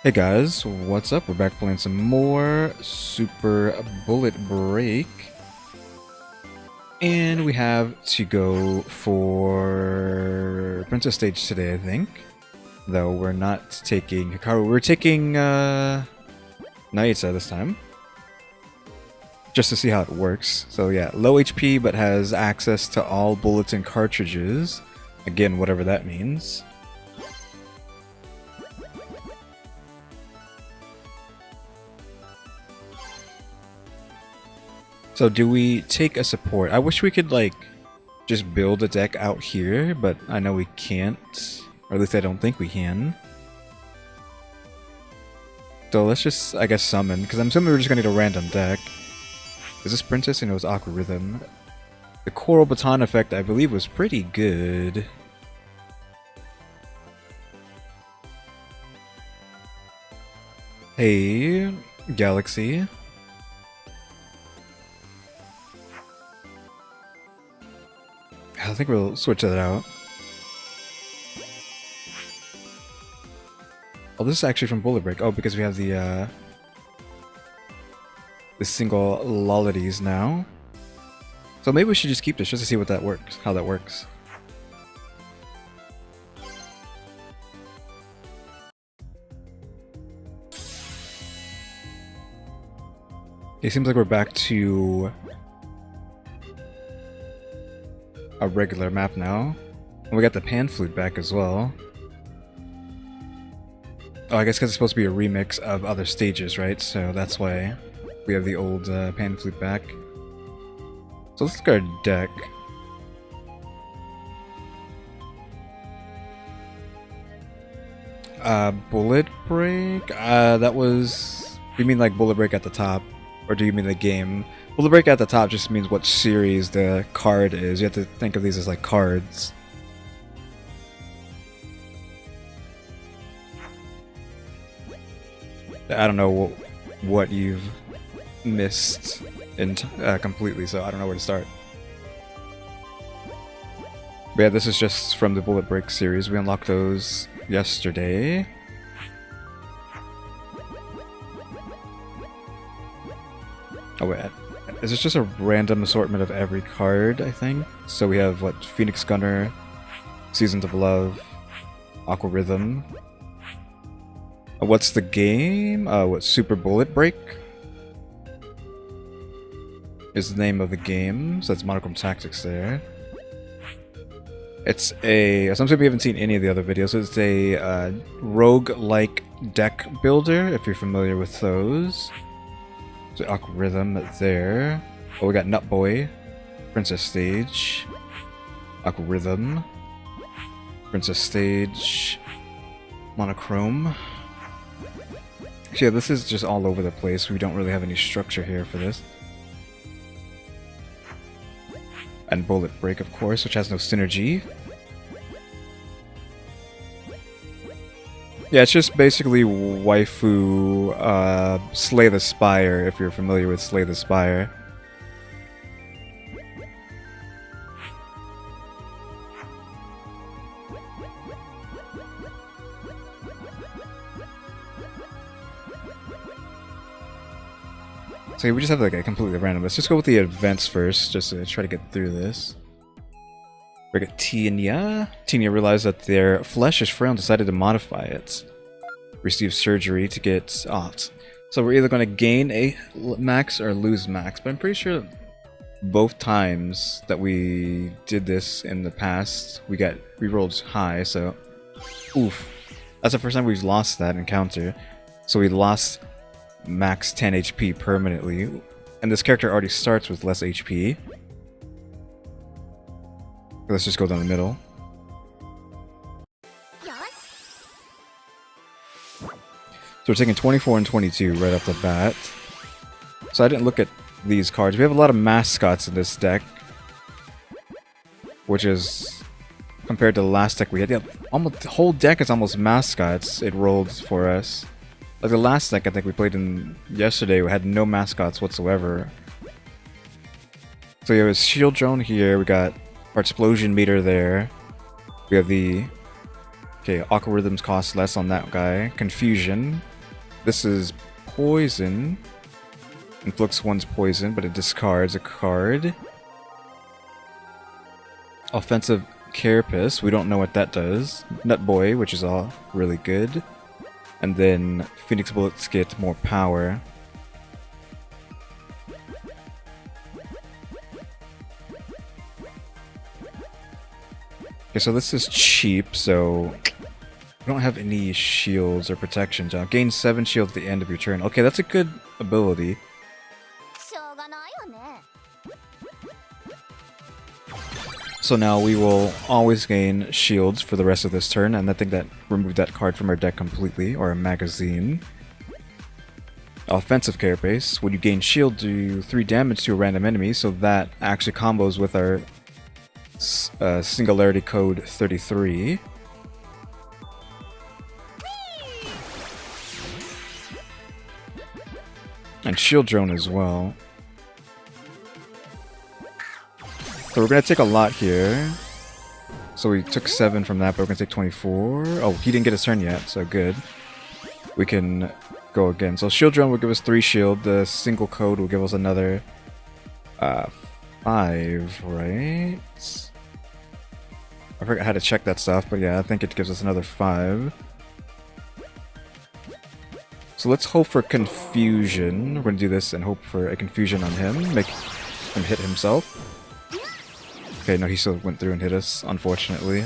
Hey guys, what's up? We're back playing some more Super Bullet Break. And we have to go for Princess Stage today, I think. Though we're not taking Hikaru, we're taking Naitsa this time. Just to see how it works. So yeah, low HP but has access to all bullets and cartridges. Again, whatever that means. So do we take a support? I wish we could like just build a deck out here, but I know we can't. Or at least I don't think we can. So let's just, I guess, summon, because I'm assuming we're just gonna need a random deck. Is this Princess? You know, it's Aqua Rhythm. The Coral Baton effect, I believe, was pretty good. Hey, Galaxy. I think we'll switch that out. Oh, this is actually from Bullet Break. Oh, because we have the single Lolities now. So maybe we should just keep this just to see what that works, how that works. It seems like we're back to a regular map now. And we got the pan flute back as well. Oh, I guess because it's supposed to be a remix of other stages, right? So that's why we have the old pan flute back. So let's look at our deck. Bullet Break? That was... Do you mean like Bullet Break at the top? Or do you mean the game? Bullet Break at the top just means what series the card is. You have to think of these as like cards. I don't know what you've missed completely, so I don't know where to start. But yeah, this is just from the Bullet Break series. We unlocked those yesterday. Oh wait, is this just a random assortment of every card, I think? So we have, what, Phoenix Gunner, Seasons of Love, Aqua Rhythm. What's the game? What, Super Bullet Break? Is the name of the game, so that's Monochrome Tactics there. It's a... Sometimes we haven't seen any of the other videos, so it's a rogue-like deck builder, if you're familiar with those. So Aqua Rhythm there. Oh, we got Nut Boy, Princess Stage, Aqua Rhythm, Princess Stage, Monochrome. So yeah, this is just all over the place. We don't really have any structure here for this. And Bullet Break, of course, which has no synergy. Yeah, it's just basically Waifu Slay the Spire, if you're familiar with Slay the Spire. So we just have like a completely random. Let's just go with the events first, just to try to get through this. We got Tina. Tina realized that their flesh is frail and decided to modify it. Receive surgery to get art. So we're either going to gain a max or lose max, but I'm pretty sure both times that we did this in the past, we rolled high, so oof. That's the first time we've lost that encounter. So we lost max 10 HP permanently, and this character already starts with less HP. Let's just go down the middle. So we're taking 24 and 22 right off the bat. So I didn't look at these cards. We have a lot of mascots in this deck, which is, compared to the last deck we had, yeah, almost the whole deck is almost mascots. It rolled for us. Like the last deck I think we played in yesterday, we had no mascots whatsoever. So we have a shield drone here. We got our explosion meter there. We have the... Okay, Aqua Rhythms cost less on that guy. Confusion. This is poison. Inflicts one's poison, but it discards a card. Offensive Carapace, we don't know what that does. Nut Boy, which is all really good. And then Phoenix Bullets get more power. Okay, so this is cheap, so we don't have any shields or protections. Gain 7 shields at the end of your turn. Okay, that's a good ability. So now we will always gain shields for the rest of this turn, and I think that removed that card from our deck completely, or a magazine. Offensive Carapace. When you gain shield, do 3 damage to a random enemy, so that actually combos with our Singularity Code 33. And Shield Drone as well. So we're going to take a lot here. So we took 7 from that, but we're going to take 24. Oh, he didn't get his turn yet, so good. We can go again. So Shield Drone will give us 3 shield. The single code will give us another 5, right? I forgot how to check that stuff, but yeah, I think it gives us another 5. So let's hope for confusion. We're going to do this and hope for a confusion on him. Make him hit himself. Okay, no, he still went through and hit us, unfortunately.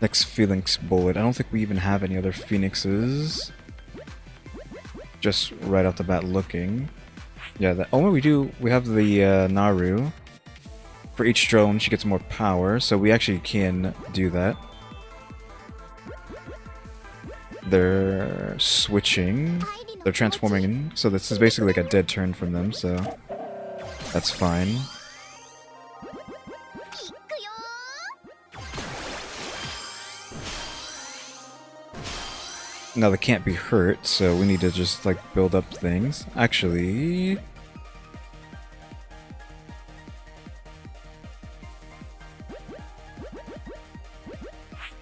Next Phoenix Bullet. I don't think we even have any other Phoenixes. Just right off the bat looking. Yeah, that. Oh, we do. We have the Naru. For each drone, she gets more power, so we actually can do that. They're switching. They're transforming, so this is basically like a dead turn from them, so that's fine. Now they can't be hurt, so we need to just like build up things. Actually,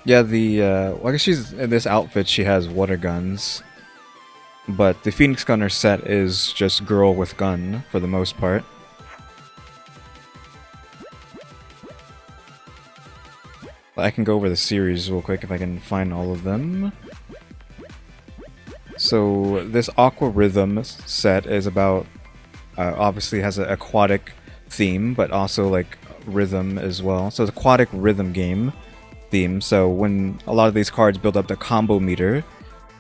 yeah, well, I guess she's in this outfit. She has water guns. But the Phoenix Gunner set is just girl with gun, for the most part. I can go over the series real quick if I can find all of them. So, this Aqua Rhythm set is about... obviously has an aquatic theme, but also, like, rhythm as well. So, it's an aquatic rhythm game theme. So, when a lot of these cards build up the combo meter...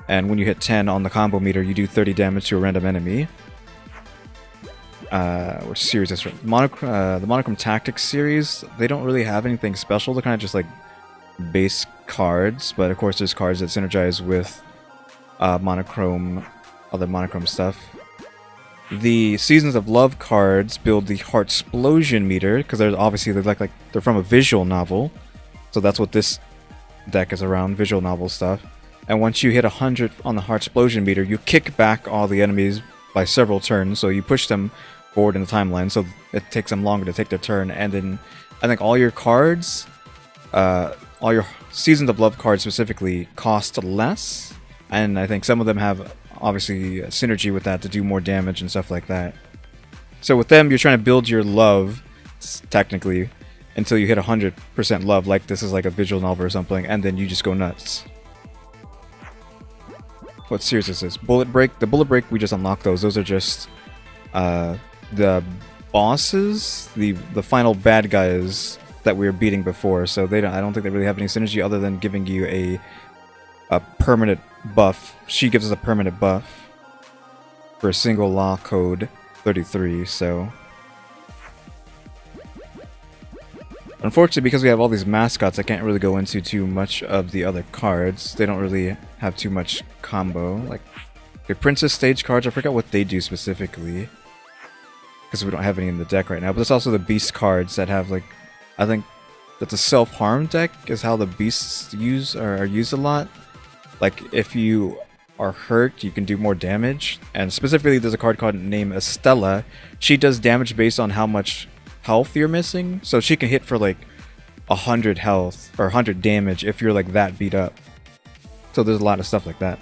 And when you hit 10 on the combo meter, you do 30 damage to a random enemy. Which series is the Monochrome Tactics series, they don't really have anything special. They're kind of just like base cards. But of course, there's cards that synergize with other monochrome stuff. The Seasons of Love cards build the Heartsplosion meter, because they're from a visual novel. So that's what this deck is around, visual novel stuff. And once you hit 100 on the Heartsplosion meter, you kick back all the enemies by several turns, so you push them forward in the timeline, so it takes them longer to take their turn. And then I think all your cards, all your Seasons of Love cards specifically, cost less. And I think some of them have, obviously, synergy with that to do more damage and stuff like that. So with them, you're trying to build your love, technically, until you hit 100% love, like this is like a visual novel or something, and then you just go nuts. What series is this? Bullet Break. The Bullet Break, we just unlocked those. Those are just the bosses, the final bad guys that we were beating before. So I don't think they really have any synergy other than giving you a permanent buff. She gives us a permanent buff for a single law code 33. So unfortunately, because we have all these mascots, I can't really go into too much of the other cards. They don't really have too much combo. Like, the Princess Stage cards, I forgot what they do specifically, because we don't have any in the deck right now. But there's also the Beast cards that have, like, I think that's a self-harm deck is how the Beasts are used a lot. Like, if you are hurt, you can do more damage. And specifically, there's a card called named Estella. She does damage based on how much health you're missing, so she can hit for like 100 health or 100 damage if you're like that beat up. So there's a lot of stuff like that.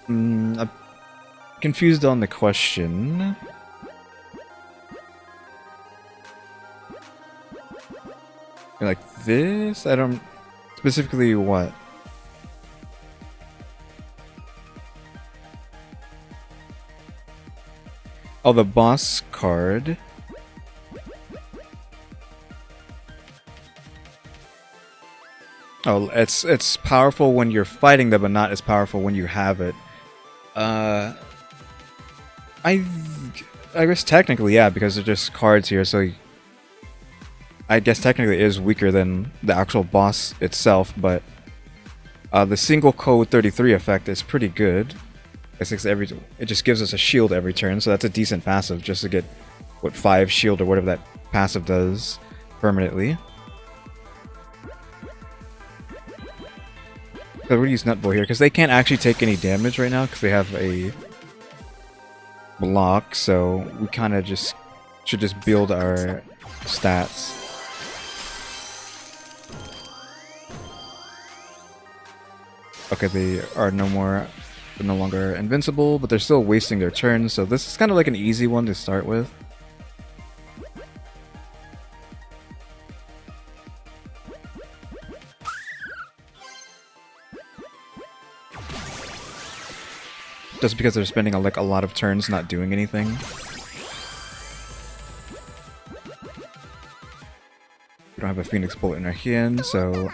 I'm confused on the question. Like this? I don't... Specifically what? Oh, the boss card. Oh, it's powerful when you're fighting them, but not as powerful when you have it. I guess technically, yeah, because they're just cards here, so I guess technically it is weaker than the actual boss itself, but the single code 33 effect is pretty good. It just gives us a shield every turn, so that's a decent passive just to get, what, 5 shield or whatever that passive does permanently. So we're gonna use Nutboy here, because they can't actually take any damage right now, because they have a block, so we kind of should just build our stats. Okay, they are no longer invincible, but they're still wasting their turns, so this is kind of like an easy one to start with. Just because they're spending like a lot of turns not doing anything. We don't have a Phoenix Bullet in our hand, so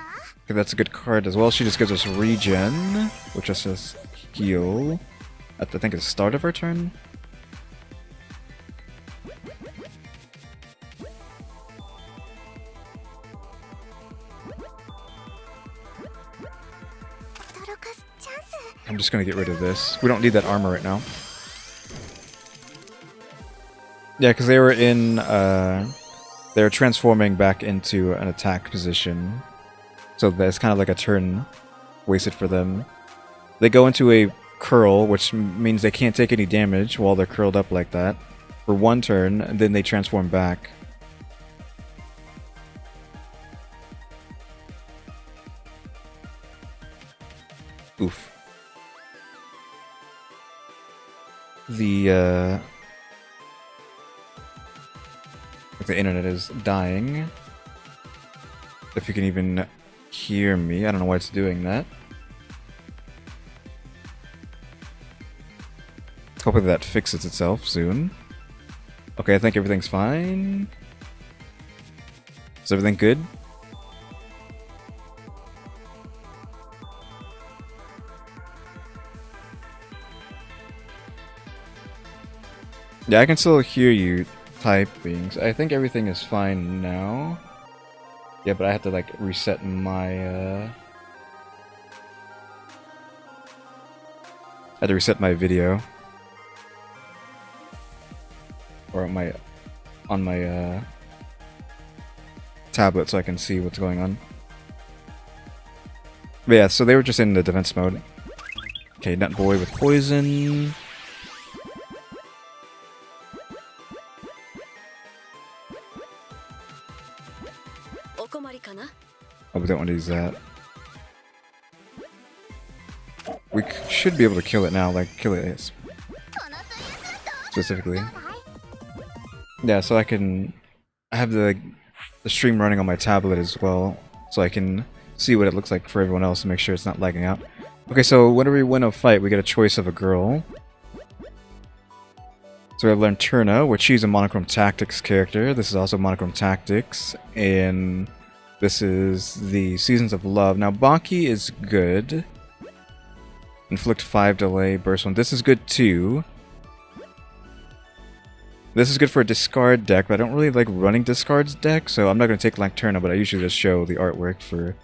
okay, that's a good card as well. She just gives us regen, which just says heal at I think it's the start of our turn. I'm just gonna get rid of this. We don't need that armor right now. Yeah, because they were in, they're transforming back into an attack position. So that's kind of like a turn wasted for them. They go into a curl, which means they can't take any damage while they're curled up like that for 1 turn, and then they transform back. Oof. The internet is dying. If you can even hear me. I don't know why it's doing that. Hopefully that fixes itself soon. Okay, I think everything's fine. Is everything good? Yeah, I can still hear you typing. So I think everything is fine now. Yeah, but I have to like reset my I had to reset my video. Or on my tablet so I can see what's going on. But yeah, so they were just in the defense mode. Okay, Nutboy with poison. Oh, we don't want to use that. We should be able to kill it now, like kill it specifically. Yeah, so I have the stream running on my tablet as well, so I can see what it looks like for everyone else and make sure it's not lagging out. Okay, so whenever we win a fight, we get a choice of a girl. So we have Lanterna, which she's a Monochrome Tactics character. This is also Monochrome Tactics, and this is the Seasons of Love. Now, Baki is good. Inflict 5 delay, burst 1. This is good too. This is good for a discard deck, but I don't really like running discards deck, so I'm not going to take Lanterna, but I usually just show the artwork for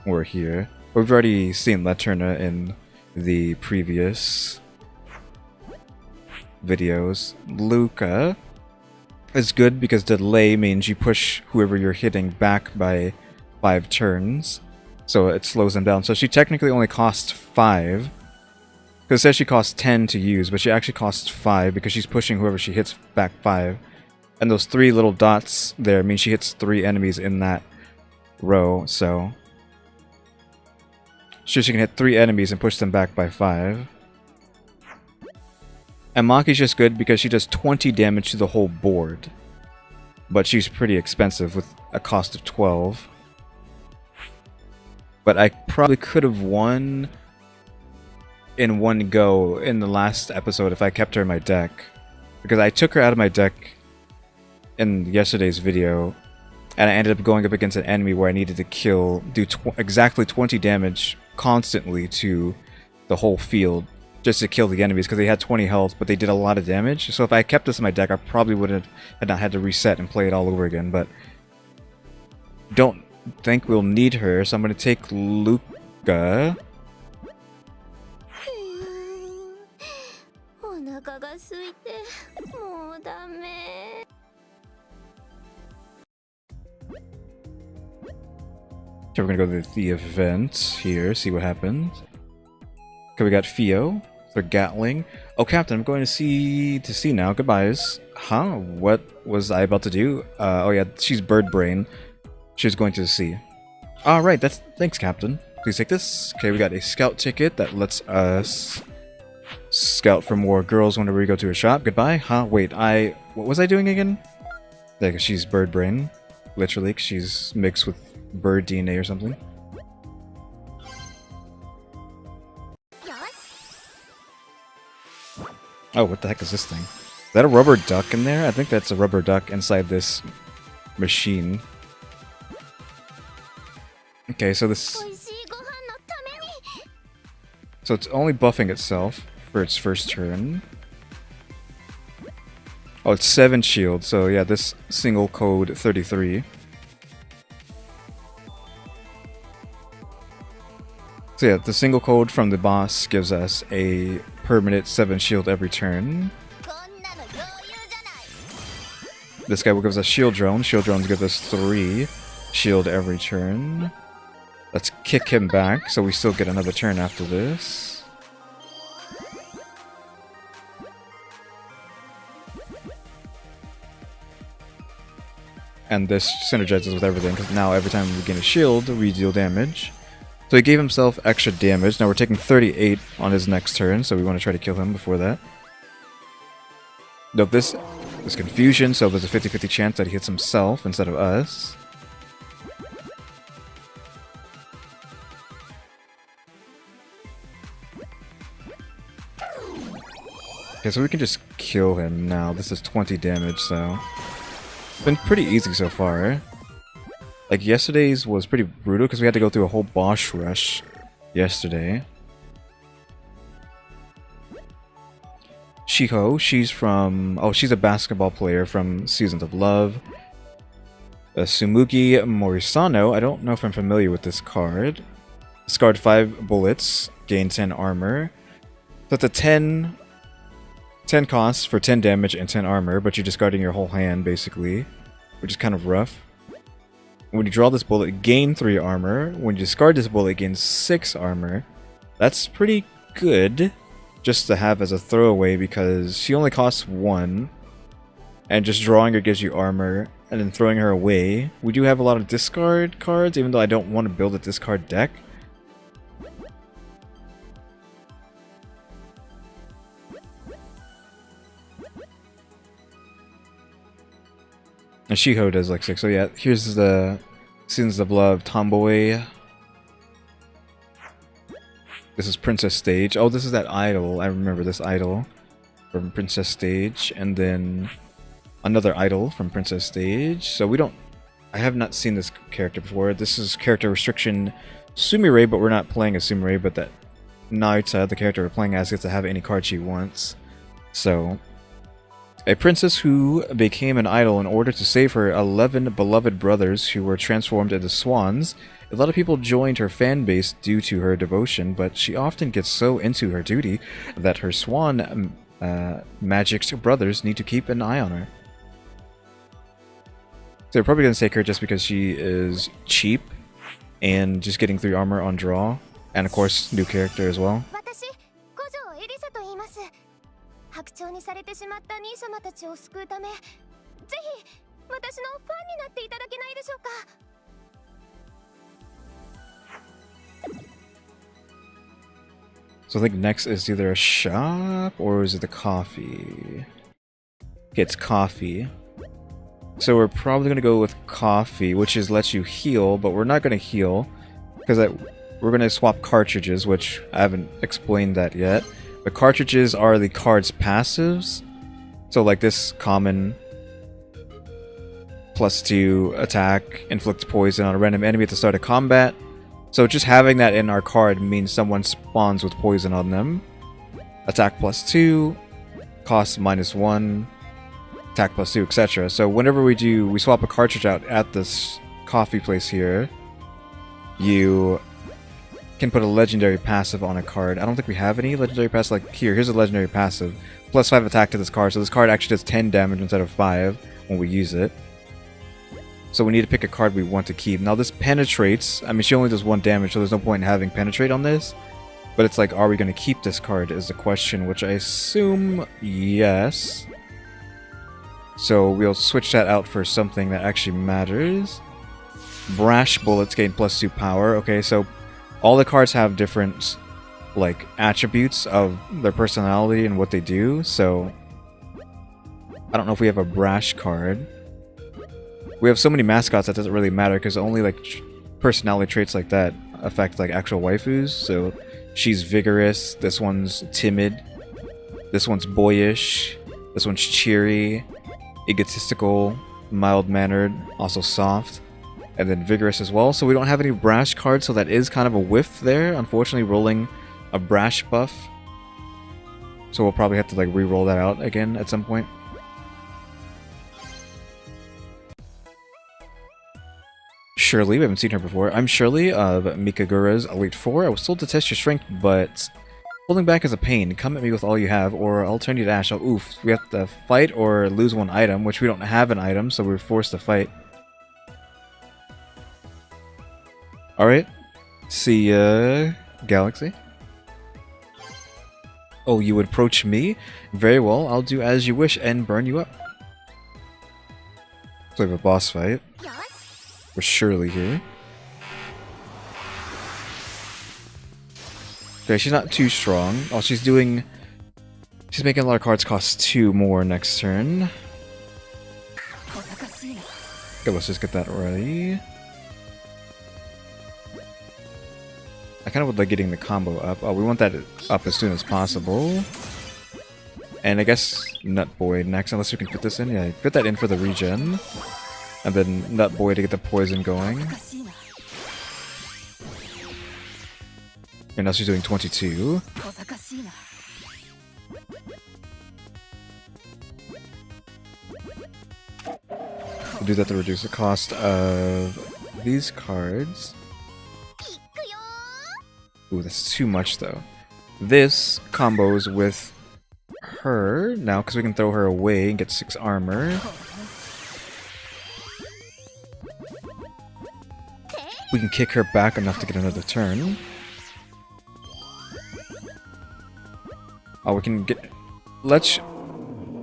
when we're here. But we've already seen Lanterna in the previous videos. Luca is good because delay means you push whoever you're hitting back by 5 turns. so it slows them down. So she technically only costs 5. Because it says she costs 10 to use, but she actually costs 5 because she's pushing whoever she hits back 5. And those 3 little dots there mean she hits 3 enemies in that row, so... she can hit 3 enemies and push them back by 5. And Maki's just good because she does 20 damage to the whole board. But she's pretty expensive with a cost of 12. But I probably could have won in one go in the last episode if I kept her in my deck. Because I took her out of my deck in yesterday's video, and I ended up going up against an enemy where I needed to do exactly 20 damage constantly to the whole field just to kill the enemies because they had 20 health, but they did a lot of damage. So if I kept this in my deck, I probably would have not had to reset and play it all over again, but don't think we'll need her, so I'm going to take Luca. So we're gonna go to the event here, see what happens. Okay, we got Fio, their Gatling. Oh, Captain, I'm going to sea now. Goodbyes. Huh? What was I about to do? Oh yeah, she's Bird Brain. She's going to the sea. Alright, thanks, Captain. Please take this. Okay, we got a scout ticket that lets us scout for more girls whenever we go to a shop. Goodbye. Huh? Wait, what was I doing again? Like, she's Bird Brain. Literally, 'cause she's mixed with bird DNA or something. Oh, what the heck is this thing? Is that a rubber duck in there? I think that's a rubber duck inside this machine. Okay, so this... so it's only buffing itself for its first turn. Oh, it's 7 shield, so yeah, this single code 33. So yeah, the single code from the boss gives us a permanent 7 shield every turn. This guy will give us a shield drone. Shield drones give us 3 shield every turn. Let's kick him back so we still get another turn after this. And this synergizes with everything because now every time we gain a shield, we deal damage. So he gave himself extra damage. Now we're taking 38 on his next turn, so we want to try to kill him before that. Note this is confusion, so there's a 50-50 chance that he hits himself instead of us. Okay, so we can just kill him now. This is 20 damage, so... it's been pretty easy so far. Like, yesterday's was pretty brutal because we had to go through a whole boss rush yesterday. Shiho, she's from... oh, she's a basketball player from Seasons of Love. Sumugi Morisano, I don't know if I'm familiar with this card. Discard 5 bullets, gain 10 armor. So it's a 10 costs for 10 damage and 10 armor, but you're discarding your whole hand, basically. Which is kind of rough. When you draw this bullet, gain 3 armor. When you discard this bullet, gain 6 armor. That's pretty good, just to have as a throwaway, because she only costs 1. And just drawing her gives you armor, and then throwing her away. We do have a lot of discard cards, even though I don't want to build a discard deck. And Shiho does like 6, so yeah, here's the Sins of Love Tomboy. This is Princess Stage. Oh, this is that idol. I remember this idol from Princess Stage. And then another idol from Princess Stage. So we don't... I have not seen this character before. This is character restriction Sumire, but we're not playing as Sumire, but that Naruto, the character we're playing as, gets to have any card she wants. So... a princess who became an idol in order to save her 11 beloved brothers who were transformed into swans. A lot of people joined her fan base due to her devotion, but she often gets so into her duty that her swan magic brothers need to keep an eye on her. So they're probably going to take her just because she is cheap and just getting 3 armor on draw, and of course new character as well. 白鳥にされてしまった兄様たちを救うため、ぜひ私のファンになっていただけないでしょうか。So I think next is either a shop or is it the coffee? Okay, it's coffee. So we're probably gonna go with coffee, which is lets you heal, but we're not gonna heal because we're gonna swap cartridges, which I haven't explained that yet. The cartridges are the card's passives. So like this common +2 attack, inflict poison on a random enemy at the start of combat. So just having that in our card means someone spawns with poison on them. Attack +2, cost -1, attack +2, etc. So whenever we swap a cartridge out at this coffee place here, you can put a legendary passive on a card. I don't think we have any legendary passive. Like here's a legendary passive. +5 attack to this card, so this card actually does 10 damage instead of 5 when we use it. So we need to pick a card we want to keep. Now this penetrates. I mean, she only does 1 damage, so there's no point in having penetrate on this. But it's like, are we going to keep this card is the question, which I assume yes. So we'll switch that out for something that actually matters. Brash bullets gain +2 power. Okay, so all the cards have different like attributes of their personality and what they do. So I don't know if we have a brash card. We have so many mascots that doesn't really matter because only like personality traits like that affect like actual waifus. So she's vigorous, this one's timid, this one's boyish, this one's cheery, egotistical, mild-mannered, also soft, and then vigorous as well. So we don't have any brash cards, so that is kind of a whiff there, unfortunately rolling a brash buff. So we'll probably have to like re-roll that out again at some point. Shirley, we haven't seen her before. I'm Shirley of Mikagura's Elite 4. I was told to test your strength, but holding back is a pain. Come at me with all you have, or I'll turn you to ash. Oh, oof. We have to fight or lose 1 item, which we don't have an item, so we're forced to fight. Alright. See ya, Galaxy. Oh, you would approach me? Very well, I'll do as you wish and burn you up. So we have a boss fight. With Shirley here. Okay, she's not too strong. Oh, she's making a lot of cards cost 2 more next turn. Okay, let's just get that ready. I kind of would like getting the combo up. Oh, we want that up as soon as possible. And I guess Nut Boy next, unless we can fit this in. Yeah, fit that in for the regen. And then Nut Boy to get the poison going. And now she's doing 22. We'll do that to reduce the cost of these cards. Ooh, that's too much though. This combos with her now because we can throw her away and get 6 armor. We can kick her back enough to get another turn. Oh, we can get... Let's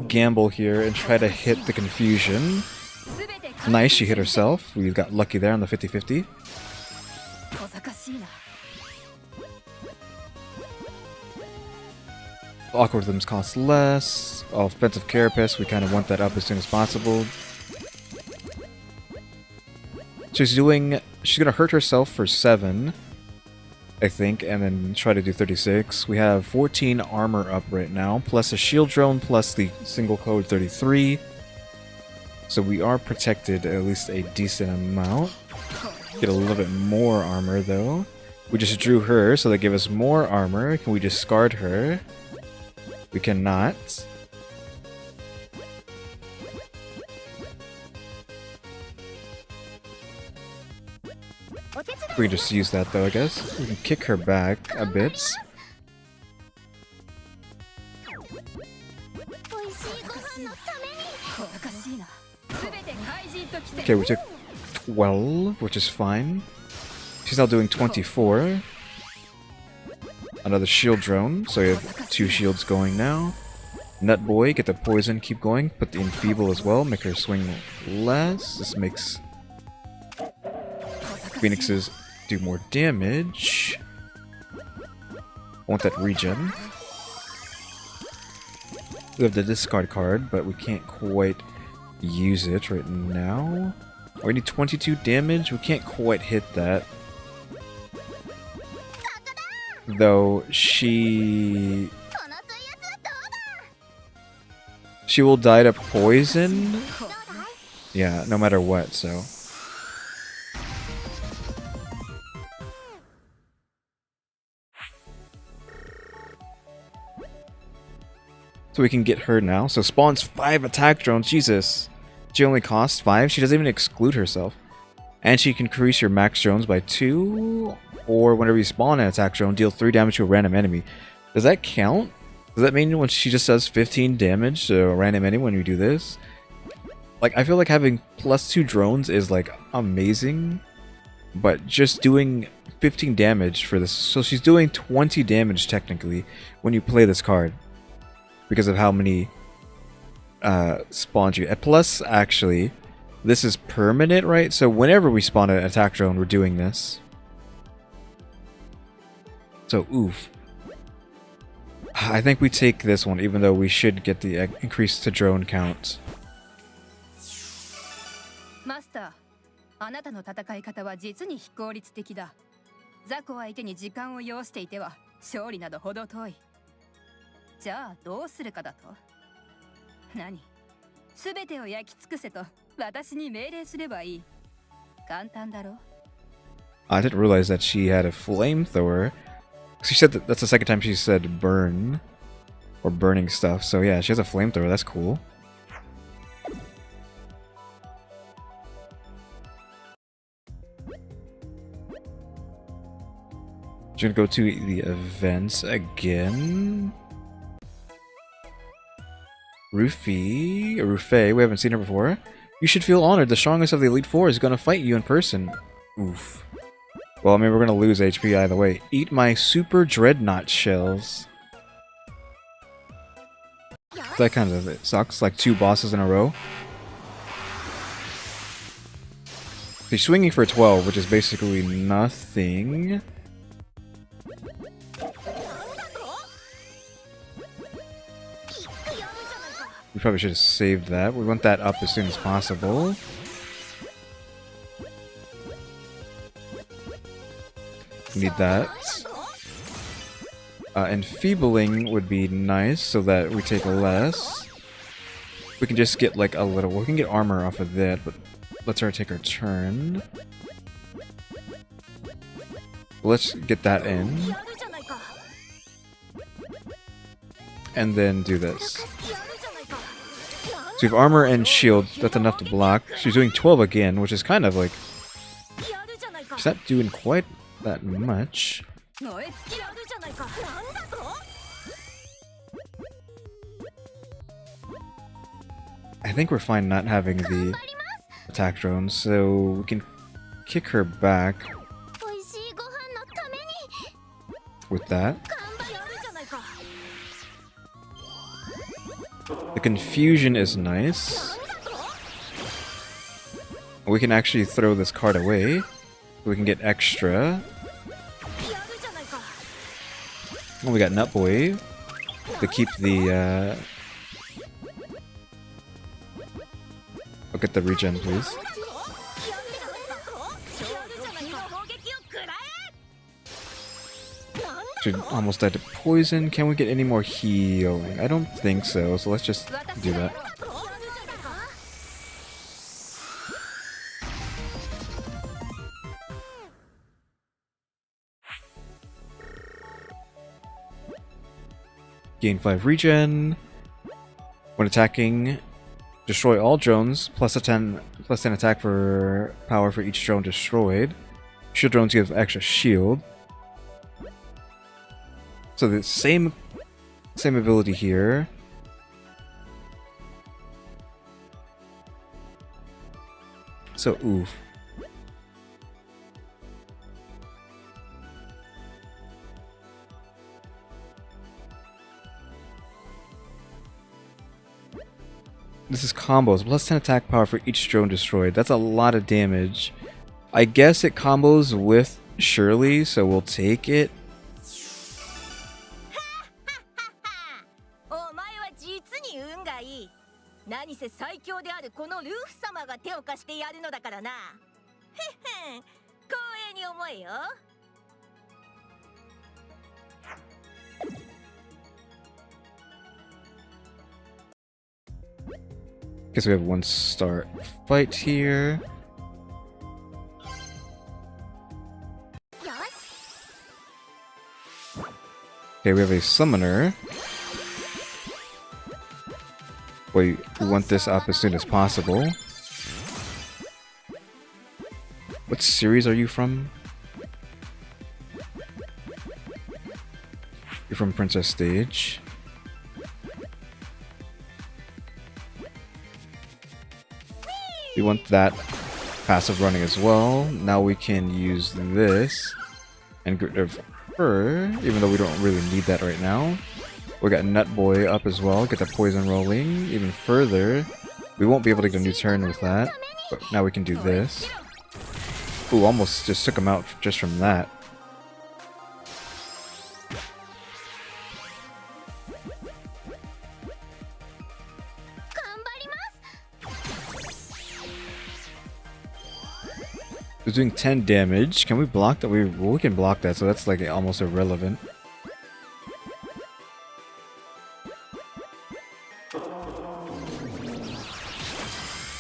gamble here and try to hit the confusion. Nice, she hit herself. We got lucky there on the 50-50. Awkward rhythms cost less. Offensive Carapace, we kind of want that up as soon as possible. She's gonna hurt herself for 7, I think, and then try to do 36. We have 14 armor up right now, plus a shield drone, plus the single code 33. So we are protected at least a decent amount. Get a little bit more armor though. We just drew her, so they give us more armor. Can we discard her? We cannot. We can just use that though, I guess. We can kick her back a bit. Okay, we took 12, which is fine. She's now doing 24. Another shield drone, so we have 2 shields going now. Nut Boy, get the poison, keep going. Put the enfeeble as well, make her swing less. This makes Phoenixes do more damage. Want that regen. We have the discard card, but we can't quite use it right now. We need 22 damage, we can't quite hit that. Though she will die to poison. Yeah, no matter what, so. So we can get her now. So spawns 5 attack drones, Jesus. She only costs 5, she doesn't even exclude herself. And she can increase your max drones by 2. Or whenever you spawn an attack drone, deal 3 damage to a random enemy. Does that count? Does that mean when she just does 15 damage to a random enemy when you do this? Like, I feel like having +2 drones is, like, amazing. But just doing 15 damage for this... So she's doing 20 damage, technically, when you play this card. Because of how many spawns you... Plus, actually, this is permanent, right? So whenever we spawn an attack drone, we're doing this. So, oof. I think we take this one, even though we should get the increase to drone count. Master, あなたの戦い方は実に非効率的だ。雑魚相手に時間を要していては勝利など程遠い。じゃあどうするかだと？何？すべてを焼き尽くせと私に命令すればいい。簡単だろ？ I didn't realize that she had a flamethrower. She said that's the second time she said burn. Or burning stuff. So yeah, she has a flamethrower. That's cool. She's gonna go to the events again. Rufei, we haven't seen her before. You should feel honored. The strongest of the Elite Four is gonna fight you in person. Oof. Well, I mean, we're gonna lose HP either way. Eat my super dreadnought shells. That kind of it sucks. Like 2 bosses in a row. He's swinging for 12, which is basically nothing. We probably should have saved that. We want that up as soon as possible. Need that. Enfeebling would be nice so that we take less. We can just get like a little... We can get armor off of that, but let's her take her turn. Let's get that in. And then do this. So we have armor and shield. That's enough to block. She's doing 12 again, which is kind of like... She's not doing quite that much. I think we're fine not having the attack drone, so we can kick her back with that. The confusion is nice. We can actually throw this card away. We can get extra. Oh, we got Nut Boy to keep the. I'll get the regen, please. She almost died to poison. Can we get any more healing? I don't think so, so let's just do that. Gain 5 regen. When attacking, destroy all drones, plus 10 attack for power for each drone destroyed. Shield drones give extra shield. So the same ability here. So oof. This is combos. Plus 10 attack power for each drone destroyed. That's a lot of damage. I guess it combos with Shirley, so we'll take it. お前は実に運がいい。何せ最強であるこのルーフ様が手を貸してやるのだからな。へへん、光栄に思えよ。Guess we have one start fight here. Okay, we have a summoner. Wait, we want this up as soon as possible. What series are you from? You're from Princess Stage. We want that passive running as well. Now we can use this and get rid of her, even though we don't really need that right now. We got Nut Boy up as well. Get the poison rolling even further. We won't be able to get a new turn with that, but now we can do this. Ooh, almost just took him out just from that. It's doing 10 damage. Can we block that? We can block that, so that's like almost irrelevant.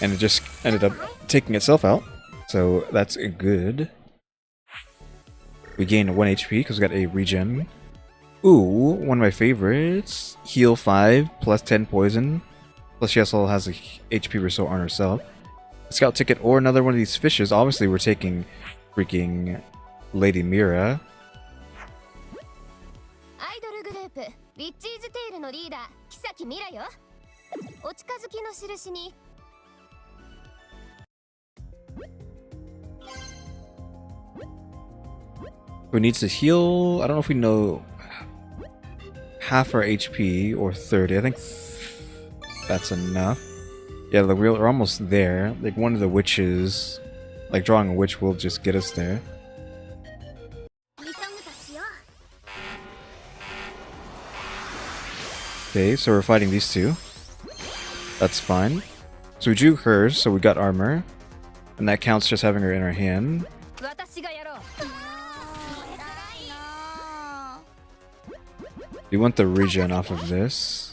And it just ended up taking itself out, so that's good. We gained 1 HP because we got a regen. Ooh, one of my favorites. Heal 5 plus 10 poison. Plus she also has a HP restore on herself. A scout ticket or another one of these fishes. Obviously we're taking freaking Lady Mira. アイドルグループリッチーズテイルのリーダー木崎ミラよ。お近づきの印に。Who needs to heal? I don't know if we know half our HP or 30. I think that's enough. Yeah, like we're almost there. Like one of the witches, like drawing a witch will just get us there. Okay, so we're fighting these two. That's fine. So we drew hers, so we got armor. And that counts just having her in our hand. We want the regen off of this.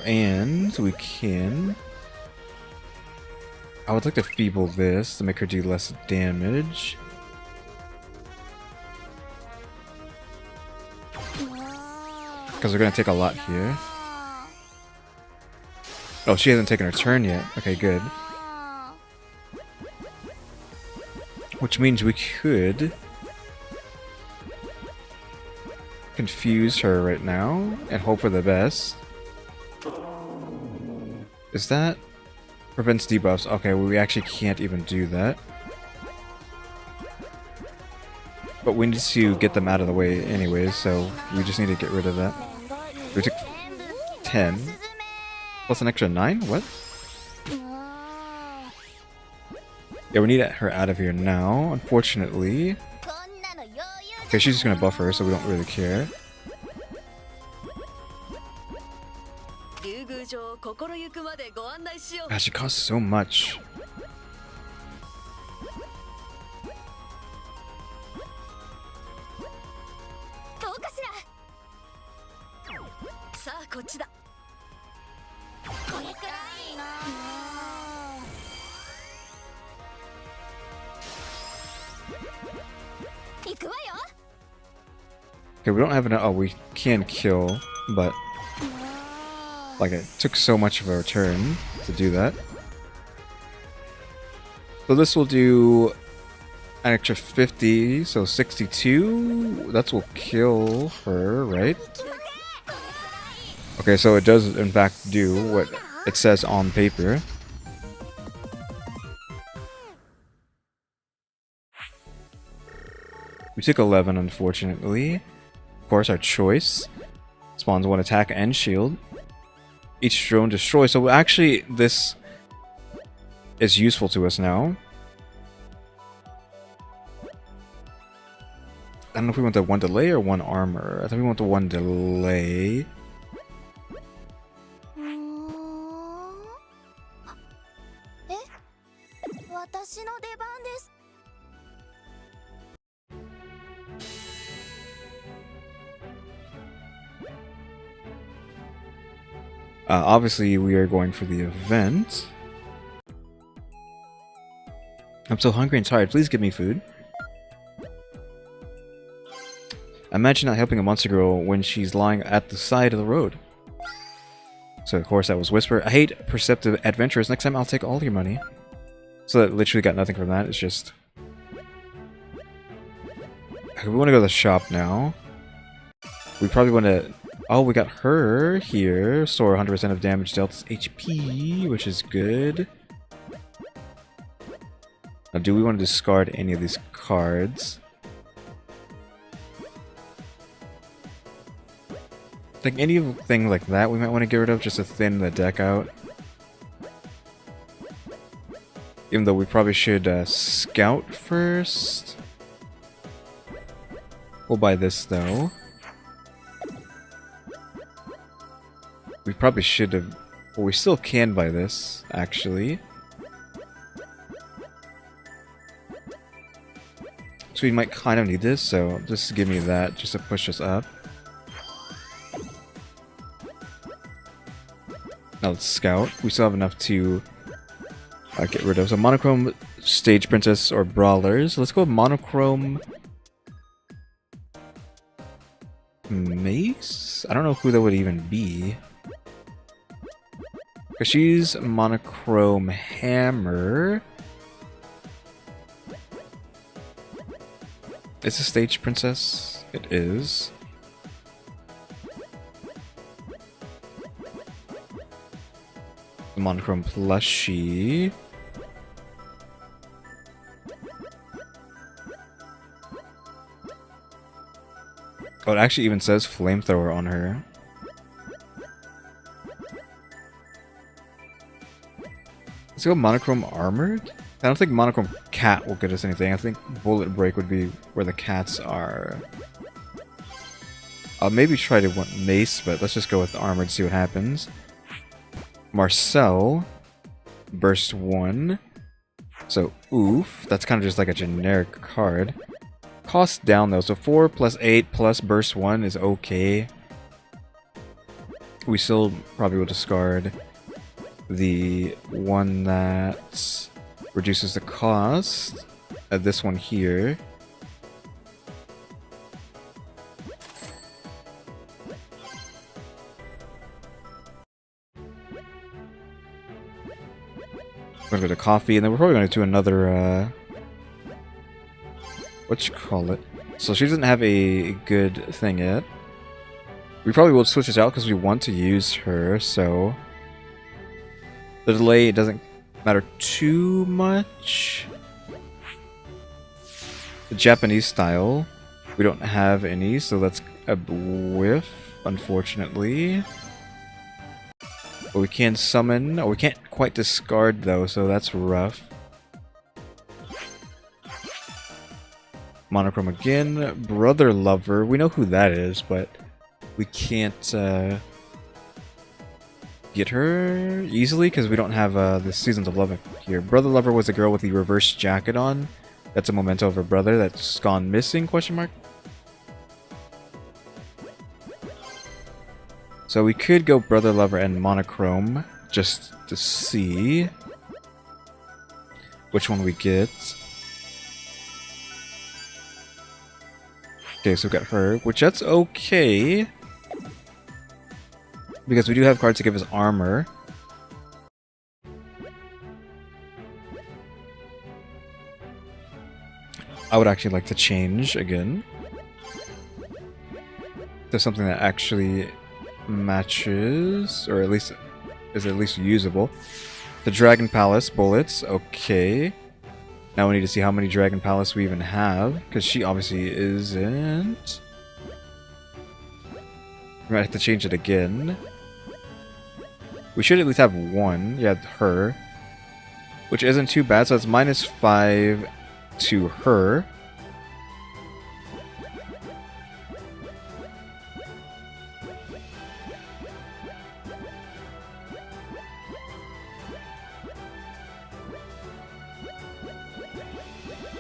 And we can... I would like to feeble this to make her do less damage. Because we're going to take a lot here. Oh, she hasn't taken her turn yet. Okay, good. Which means we could confuse her right now and hope for the best. Is that prevents debuffs? Okay, well, we actually can't even do that. But we need to get them out of the way anyways, so we just need to get rid of that. We took 10. Plus an extra 9? What? Yeah, we need her out of here now, unfortunately. Okay, she's just gonna buff her, so we don't really care. God, she costs so much. Okay, we don't have enough. Oh, we can kill, but like it took so much of our turn to do that. So this will do an extra 50, so 62. That will kill her, right? Okay, so it does in fact do what it says on paper. We took 11, unfortunately. Of course, our choice. Spawns 1 attack and shield. Each drone destroys. So actually, this is useful to us now. I don't know if we want the 1 delay or 1 armor. I think we want the 1 delay. 私の出番です。 Obviously, we are going for the event. I'm so hungry and tired. Please give me food. Imagine not helping a monster girl when she's lying at the side of the road. So, of course, that was Whisper. I hate perceptive adventurers. Next time, I'll take all your money. So that literally got nothing from that. It's just... Okay, we want to go to the shop now. We probably want to... Oh, we got her here. Store 100% of damage dealt HP, which is good. Now, do we want to discard any of these cards? I think anything like that we might want to get rid of just to thin the deck out. Even though we probably should scout first. We'll buy this though. We probably should have... Well, we still can buy this, actually. So we might kind of need this, so just give me that just to push us up. Now let's scout. We still have enough to get rid of. So monochrome, stage princess, or brawlers. Let's go with monochrome mace? I don't know who that would even be. Because she's monochrome hammer. Is this stage princess? It is. Monochrome plushie. Oh, it actually even says flamethrower on her. Let's go monochrome armored. I don't think monochrome cat will get us anything. I think bullet break would be where the cats are. I'll maybe try to want mace, but let's just go with armored, see what happens. Marcel, burst 1. So oof, that's kind of just like a generic card. Cost down though, so 4 plus 8 plus burst 1 is okay. We still probably will discard the one that reduces the cost. This one here. We're gonna go to Kofi, and then we're probably gonna do another, whatchamacallit. So she doesn't have a good thing yet. We probably will switch this out because we want to use her, so... The delay, it doesn't matter too much. The Japanese style, we don't have any, so that's a whiff, unfortunately. But we can summon... Oh, we can't quite discard, though, so that's rough. Monochrome again. Brother Lover. We know who that is, but we can't get her easily because we don't have the Seasons of Love here. Brother Lover was a girl with the reverse jacket on. That's a memento of her brother that's gone missing, question mark. So we could go Brother Lover and Monochrome just to see which one we get. Okay, so we got her, which that's okay. Because we do have cards to give us armor. I would actually like to change again to something that actually matches, or at least is at least usable. The Dragon Palace bullets, okay. Now we need to see how many Dragon Palace we even have, because she obviously isn't. We might have to change it again. We should at least have one. Yeah, her. Which isn't too bad, so it's -5 to her.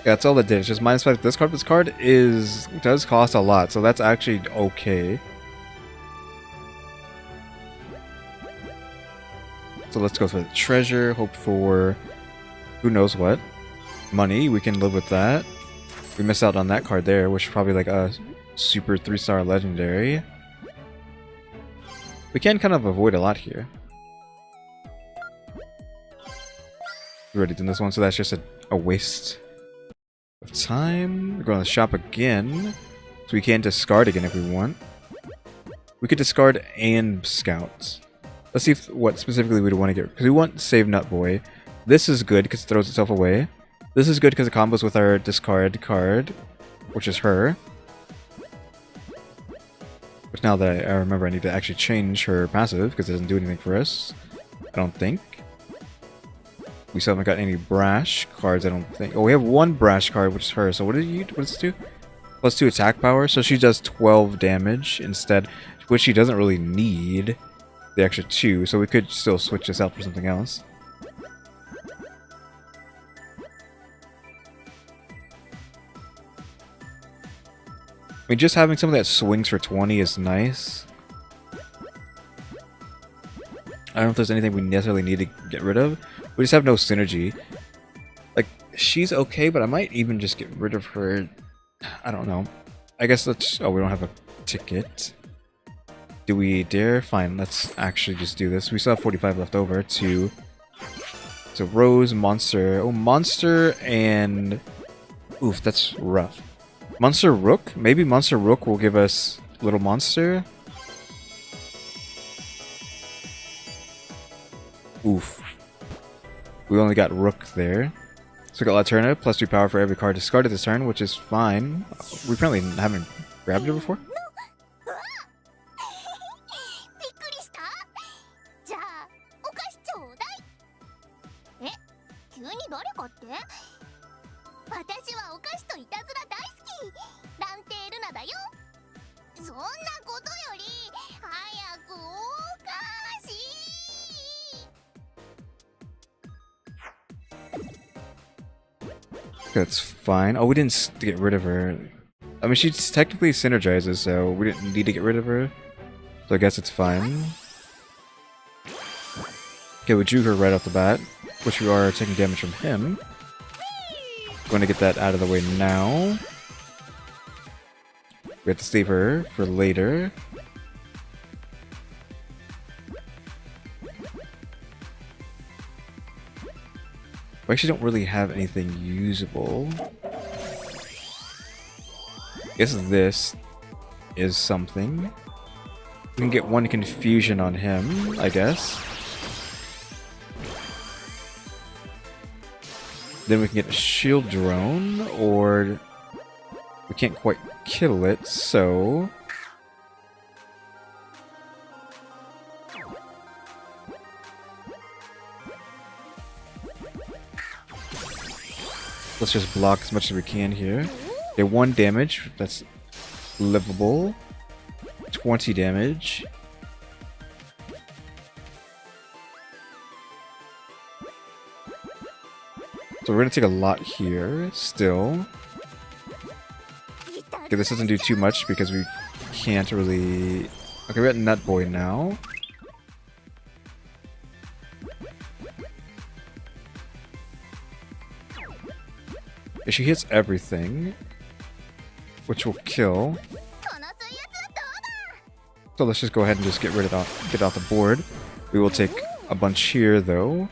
Yeah, that's all it did. It's just -5 this card. This card does cost a lot, so that's actually okay. So let's go for the treasure. Hope for who knows what. Money. We can live with that. We missed out on that card there, which is probably like a super 3-star legendary. We can kind of avoid a lot here. We've already done this one, so that's just a waste of time. We're going to the shop again. So we can discard again if we want. We could discard and scout. Let's see what specifically we'd want to get. Because we want Save Nut Boy. This is good because it throws itself away. This is good because it combos with our discard card, which is her. Which now that I remember, I need to actually change her passive because it doesn't do anything for us. I don't think. We still haven't got any Brash cards, I don't think. Oh, we have one Brash card, which is her. So what does this do? +2 attack power. So she does 12 damage instead, which she doesn't really need the extra 2. So we could still switch this out for something else. I mean, just having something that swings for 20 is nice. I don't know if there's anything we necessarily need to get rid of. We just have no synergy. Like, she's okay, but I might even just get rid of her. I don't know. I guess let's... Oh, we don't have a ticket. Do we dare? Fine, let's actually just do this. We still have 45 left over to... So, Rose, Monster... Oh, Monster and... Oof, that's rough. Monster Rook? Maybe Monster Rook will give us Little Monster? Oof. We only got Rook there. So we got Laterna, +2 power for every card discarded this turn, which is fine. We apparently haven't grabbed it before. びっくりした？じゃあお菓子ちょうだい。え、急に誰かって？私はお菓子といたずら大好き。ランテールナだよ。そんなことより早くお菓子。That's fine. Oh, we didn't get rid of her. I mean, she technically synergizes, so we didn't need to get rid of her. So I guess it's fine. Okay, we drew her right off the bat, which we are taking damage from him. Going to get that out of the way now. We have to save her for later. We actually don't really have anything usable. I guess this is something. We can get one confusion on him, I guess. Then we can get a shield drone, or we can't quite kill it, so... Let's just block as much as we can here. Okay, 1 damage. That's livable. 20 damage. So we're gonna take a lot here, still. Okay, this doesn't do too much because we can't really... Okay, we're at Nut Boy now. She hits everything, which will kill. So let's just go ahead and just get get off the board. We will take a bunch here, though.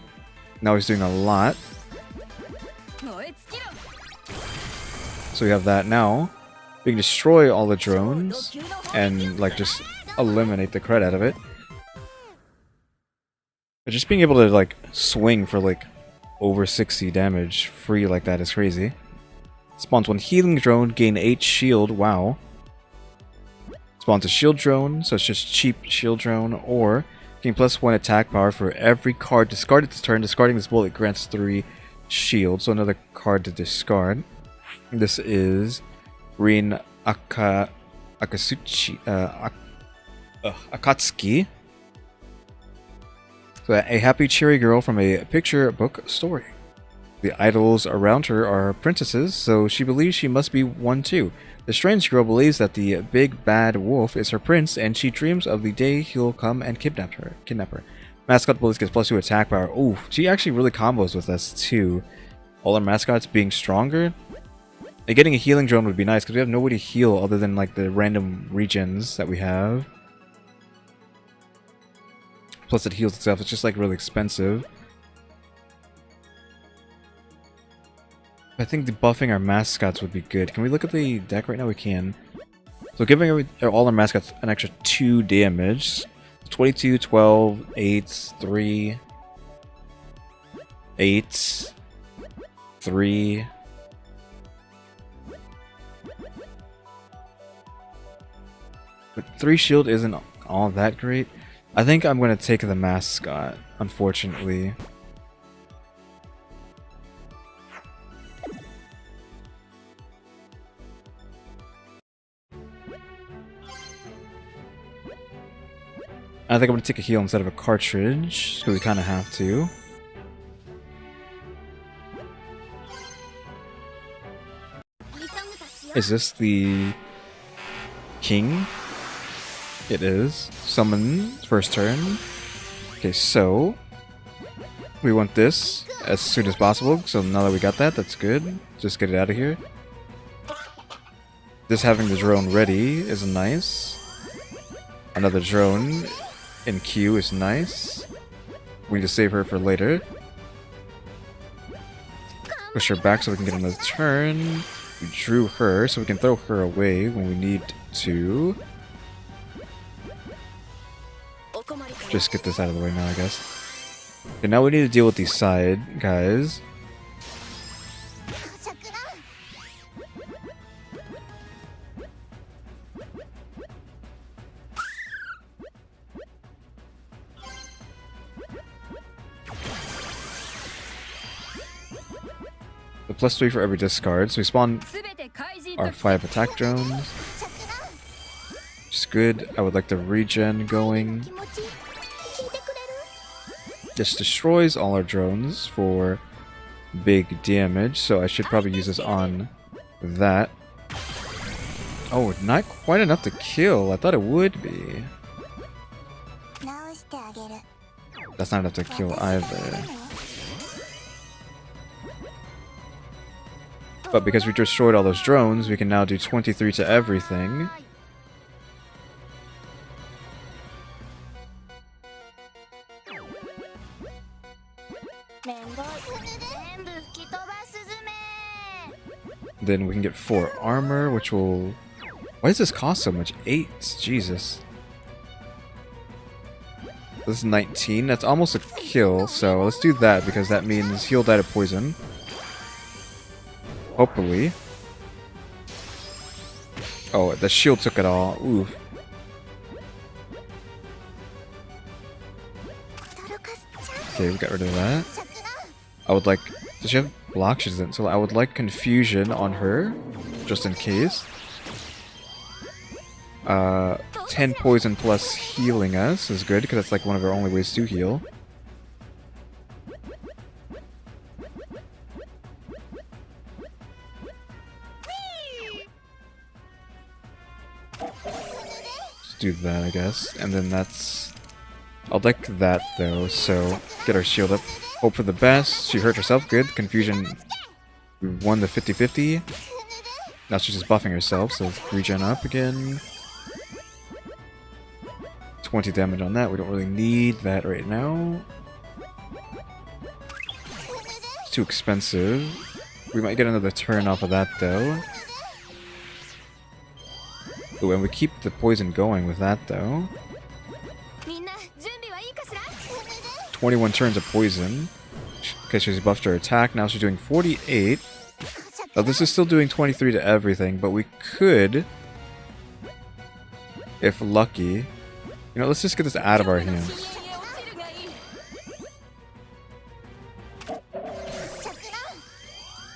Now he's doing a lot. So we have that now. We can destroy all the drones and like just eliminate the cred out of it. But just being able to like swing for like over 60 damage free like that is crazy. Spawns 1 healing drone, gain 8 shield, wow. Spawns a shield drone, so it's just cheap shield drone, or gain +1 attack power for every card discarded this turn. Discarding this bullet grants 3 shield, so another card to discard. This is Rin Akatsuki. So a happy cherry girl from a picture book story. The idols around her are princesses, so she believes she must be one too. The strange girl believes that the big bad wolf is her prince, and she dreams of the day he'll come and kidnap her. Mascot bullets gets +2 attack power. Ooh, she actually really combos with us too. All our mascots being stronger. And getting a healing drone would be nice because we have no way to heal other than like the random regions that we have. Plus it heals itself. It's just like really expensive. I think debuffing our mascots would be good. Can we look at the deck right now? We can. So giving all our mascots an extra 2 damage. 22, 12, 8, 3, 8, 3. But 3 shield isn't all that great. I think I'm going to take the mascot, unfortunately. I think I'm going to take a heal instead of a cartridge, because we kind of have to. Is this the king? It is. Summon first turn. Okay, so we want this as soon as possible. So now that we got that, that's good. Just get it out of here. Just having the drone ready is nice. Another drone in queue is nice. We need to save her for later. Push her back so we can get another turn. We drew her, so we can throw her away when we need to. Just get this out of the way now, I guess. Okay, now we need to deal with these side guys. The +3 for every discard, so we spawn our 5 attack drones. Which is good. I would like the regen going. This destroys all our drones for big damage, so I should probably use this on that. Oh, not quite enough to kill. I thought it would be. That's not enough to kill either. But because we destroyed all those drones, we can now do 23 to everything. Then we can get 4 armor, which will... Why does this cost so much? 8? Jesus. This is 19. That's almost a kill, so let's do that because that means he'll die to poison. Hopefully. Oh, the shield took it all. Oof. Okay, we got rid of that. I would like... Does she have block? She doesn't. So I would like confusion on her, just in case. 10 poison plus healing us is good, because that's like one of our only ways to heal. Let's do that, I guess. And then that's... I'd like that, though, so get our shield up. Hope for the best. She hurt herself. Good. Confusion. We won the 50-50. Now she's just buffing herself, so regen up again. 20 damage on that. We don't really need that right now. It's too expensive. We might get another turn off of that, though. Ooh, and we keep the poison going with that, though. 21 turns of poison. Okay, she's buffed her attack. Now she's doing 48. Now this is still doing 23 to everything, but we could, if lucky, you know, let's just get this out of our hands.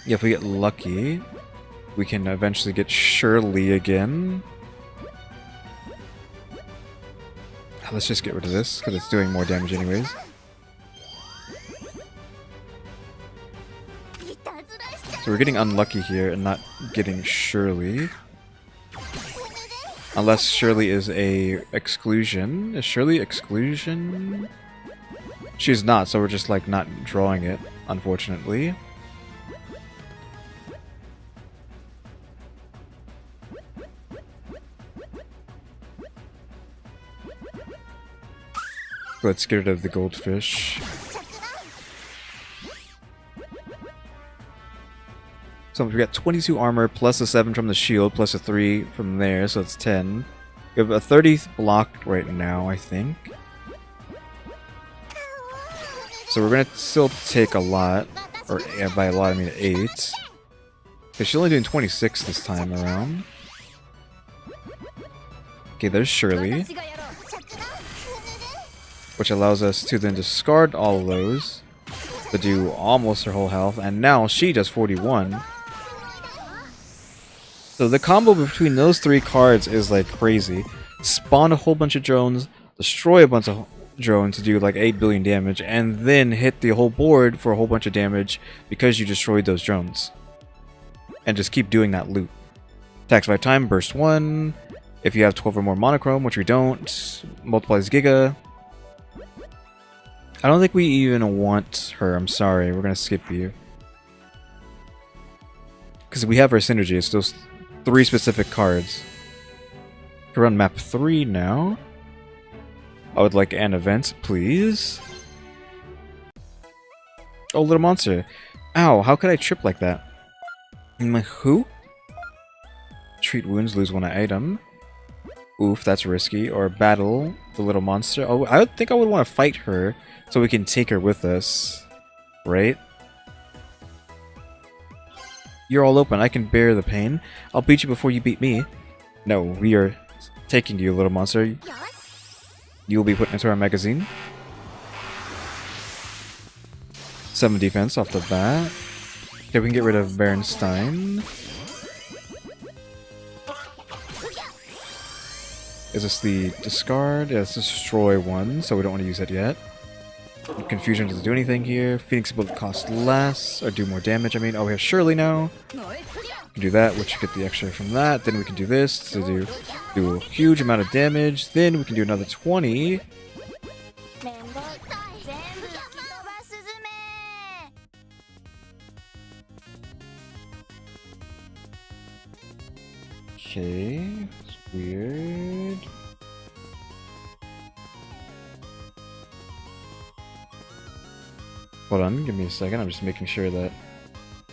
Yeah, if we get lucky, we can eventually get Shirley again. Let's just get rid of this, because it's doing more damage anyways. So we're getting unlucky here and not getting Shirley. Unless Shirley is a exclusion. Is Shirley exclusion? She's not, so we're just like not drawing it, unfortunately. Let's get rid of the goldfish. So we got 22 armor, plus a 7 from the shield, plus a 3 from there, so it's 10. We have a 30th block right now, I think. So we're gonna still take a lot, or yeah, by a lot I mean 8. Because she's only doing 26 this time around. Okay, there's Shirley, which allows us to then discard all of those to do almost her whole health, and now she does 41. So the combo between those 3 cards is like crazy. Spawn a whole bunch of drones, destroy a bunch of drones to do like 8 billion damage, and then hit the whole board for a whole bunch of damage because you destroyed those drones. And just keep doing that loop. Attacks by time, burst 1. If you have 12 or more monochrome, which we don't, multiplies Giga. I don't think we even want her, I'm sorry, we're gonna skip you. Because we have our synergy, it's those 3 specific cards. We're on map 3 now. I would like an event, please. Oh, little monster. Ow, how could I trip like that? Who? Treat wounds, lose 1 item. Oof, that's risky. Or battle the little monster. Oh, I think I would want to fight her so we can take her with us. Right? You're all open. I can bear the pain. I'll beat you before you beat me. No, we are taking you, little monster. You will be put into our magazine. 7 defense off the bat. Okay, we can get rid of Berenstein. Is this the discard? Yeah, it's the destroy one, so we don't want to use it yet. Confusion doesn't do anything here. Phoenix ability cost less, or do more damage, I mean. Oh, we have Shirley now. We can do that, which get the extra from that. Then we can do this to do a huge amount of damage. Then we can do another 20. Okay, it's weird. Hold on, give me a second. I'm just making sure that